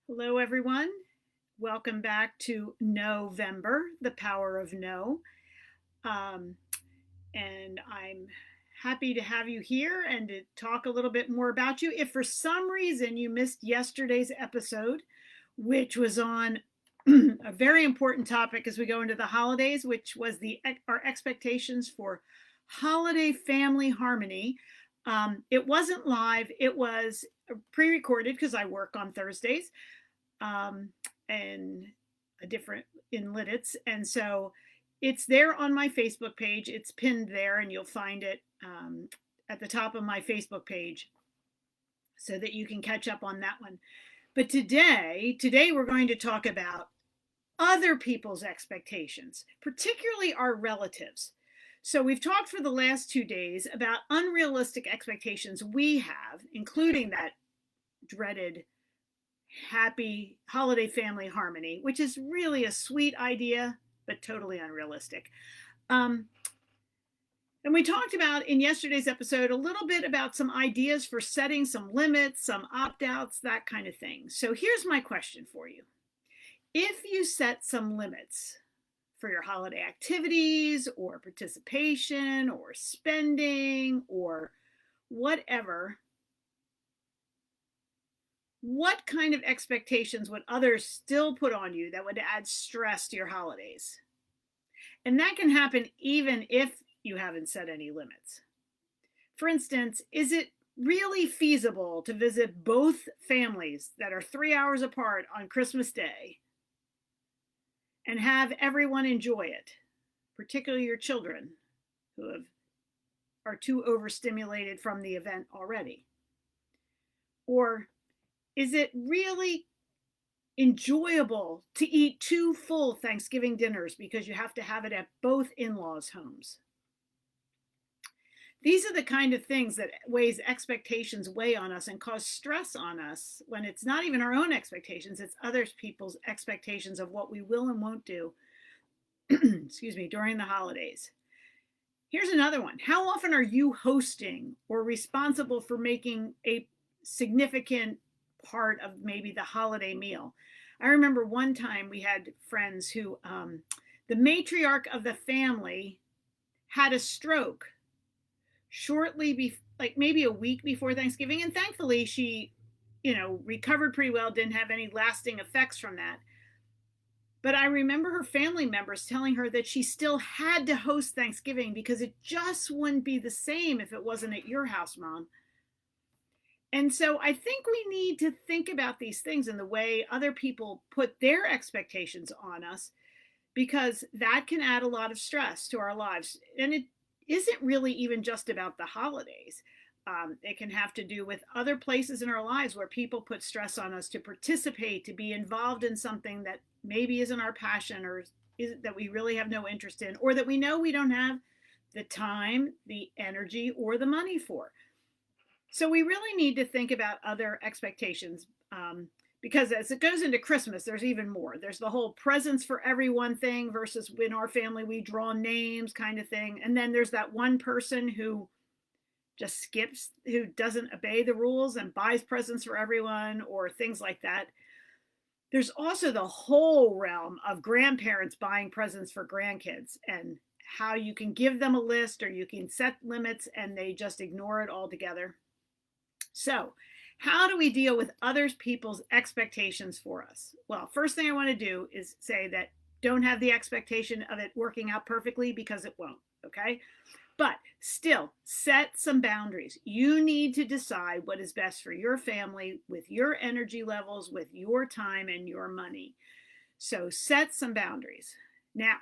Hello, everyone. Welcome back to November, the power of no. Um, and I'm happy to have you here and to talk a little bit more about you. If for some reason you missed yesterday's episode, which was on a very important topic as we go into the holidays, which was our expectations for holiday family harmony. It wasn't live, it was pre recorded because I work on Thursdays um, and a different in Lidditz. And so it's there on my Facebook page. It's pinned there, and you'll find it at the top of my Facebook page so that you can catch up on that one. But today we're going to talk about other people's expectations, particularly our relatives. So we've talked for the last 2 days about unrealistic expectations we have, including that dreaded happy holiday family harmony, which is really a sweet idea, but totally unrealistic. Um, and we talked about in yesterday's episode a little bit about some ideas for setting some limits, some opt outs, that kind of thing. So here's my question for you. If you set some limits for your holiday activities or participation or spending or whatever, what kind of expectations would others still put on you that would add stress to your holidays? And that can happen even if you haven't set any limits. For instance, is it really feasible to visit both families that are 3 hours apart on Christmas Day and have everyone enjoy it, particularly your children are too overstimulated from the event already? Or is it really enjoyable to eat two full Thanksgiving dinners because you have to have it at both in laws' homes? These are the kind of things that weighs expectations weigh on us and cause stress on us when it's not even our own expectations, it's other people's expectations of what we will and won't do excuse me, during the holidays. Here's another one. How often are you hosting or responsible for making a significant part of maybe the holiday meal? I remember one time we had friends who, the matriarch of the family had a stroke like maybe a week before Thanksgiving. And thankfully, she, recovered pretty well, didn't have any lasting effects from that. But I remember her family members telling her that she still had to host Thanksgiving because it just wouldn't be the same if it wasn't at your house, Mom. And so I think we need to think about these things in the way other people put their expectations on us, because that can add a lot of stress to our lives. And it isn't really even just about the holidays. It can have to do with other places in our lives where people put stress on us to participate, to be involved in something that maybe isn't our passion or that we really have no interest in, or that we know we don't have the time, the energy, or the money for. So we really need to think about other expectations, because as it goes into Christmas, there's even more. There's the whole presents for everyone thing versus in our family, we draw names kind of thing. And then there's that one person who just skips, who doesn't obey the rules and buys presents for everyone or things like that. There's also the whole realm of grandparents buying presents for grandkids and how you can give them a list or you can set limits and they just ignore it altogether. So, how do we deal with other people's expectations for us? Well, first thing I want to do is say that don't have the expectation of it working out perfectly, because it won't, okay? But still, set some boundaries. You need to decide what is best for your family with your energy levels, with your time and your money. So set some boundaries. Now,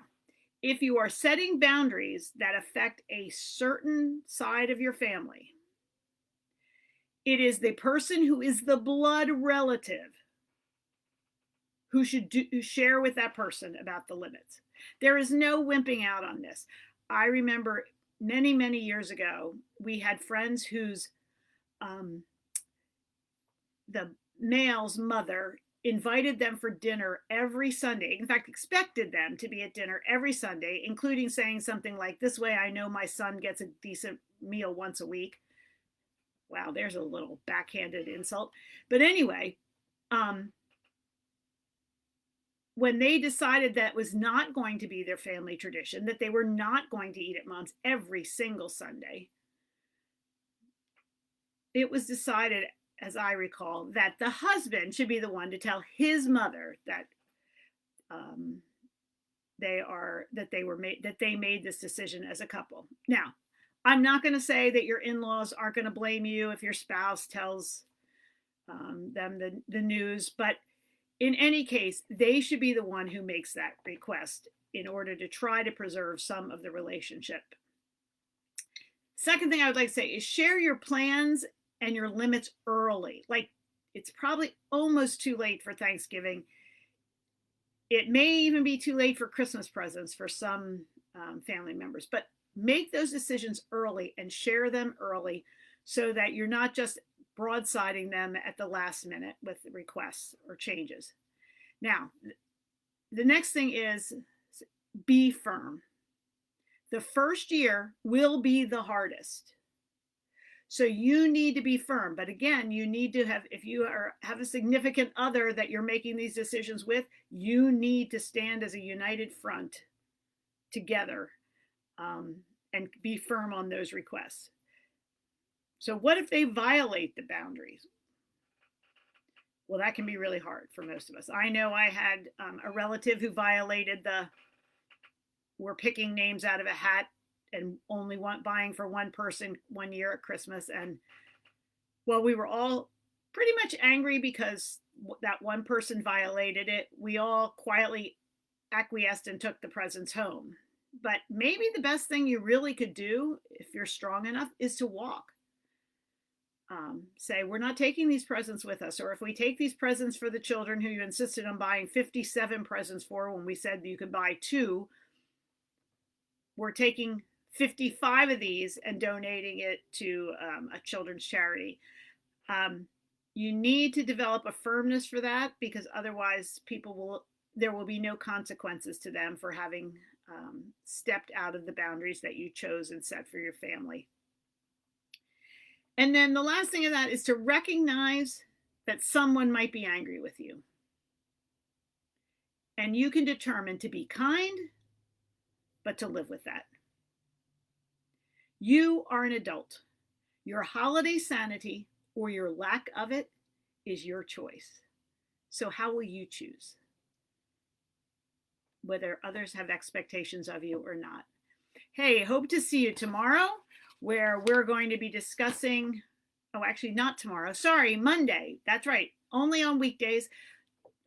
if you are setting boundaries that affect a certain side of your family, it is the person who is the blood relative who should share with that person about the limits. There is no wimping out on this. I remember many, many years ago, we had friends whose the male's mother invited them for dinner every Sunday. In fact, expected them to be at dinner every Sunday, including saying something like, "This way I know my son gets a decent meal once a week." Wow, there's a little backhanded insult. But anyway, when they decided that was not going to be their family tradition, that they were not going to eat at mom's every single Sunday, it was decided, as I recall, that the husband should be the one to tell his mother that they made this decision as a couple. Now, I'm not going to say that your in-laws aren't going to blame you if your spouse tells them the news, but in any case, they should be the one who makes that request in order to try to preserve some of the relationship. Second thing I would like to say is share your plans and your limits early. Like, it's probably almost too late for Thanksgiving. It may even be too late for Christmas presents for some family members, but make those decisions early and share them early so that you're not just broadsiding them at the last minute with requests or changes. Now, the next thing is be firm. The first year will be the hardest. So you need to be firm. But again, you need to have, if you have a significant other that you're making these decisions with, you need to stand as a united front together and be firm on those requests. So what if they violate the boundaries? Well, that can be really hard for most of us. I know I had a relative who violated we're picking names out of a hat and only buying for one person one year at Christmas. And well, we were all pretty much angry because that one person violated it. We all quietly acquiesced and took the presents home. But maybe the best thing you really could do, if you're strong enough, is to walk. Say, we're not taking these presents with us. Or if we take these presents for the children who you insisted on buying 57 presents for when we said you could buy 2, we're taking 55 of these and donating it to a children's charity. You need to develop a firmness for that, because otherwise there will be no consequences to them for having stepped out of the boundaries that you chose and set for your family. And then the last thing of that is to recognize that someone might be angry with you. And you can determine to be kind, but to live with that. You are an adult. Your holiday sanity or your lack of it is your choice. So how will you choose? Whether others have expectations of you or not. Hey, hope to see you tomorrow, where we're going to be discussing, not tomorrow, Monday. That's right, only on weekdays.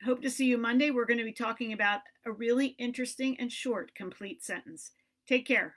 Hope to see you Monday. We're going to be talking about a really interesting and short complete sentence. Take care.